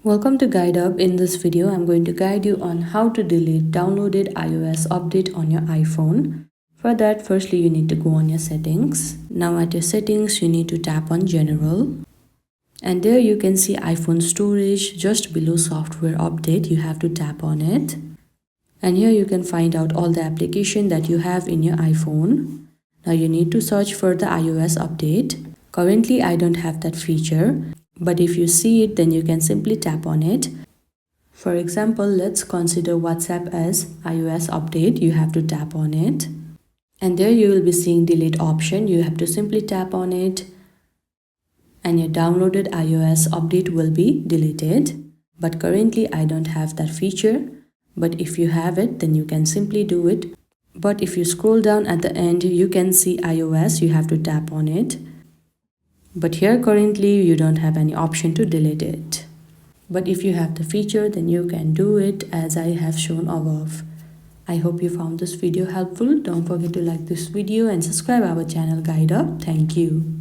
Welcome to Guide Up. In this video, I'm going to guide you on how to delete downloaded iOS update on your iPhone. For that, firstly, you need to go on your settings. Now at your settings, you need to tap on General. And there you can see iPhone storage. Just below software update, you have to tap on it. And here you can find out all the application that you have in your iPhone. Now you need to search for the iOS update. Currently, I don't have that feature. But if you see it, then you can simply tap on it. For example, let's consider WhatsApp as iOS update. You have to tap on it. And there you will be seeing delete option. You have to simply tap on it. And your downloaded iOS update will be deleted. But currently I don't have that feature. But if you have it, then you can simply do it. But if you scroll down at the end, you can see iOS. You have to tap on it. But here currently you don't have any option to delete it. But if you have the feature, then you can do it as I have shown above. I hope you found this video helpful. Don't forget to like this video and subscribe our channel Guide Up. Thank you.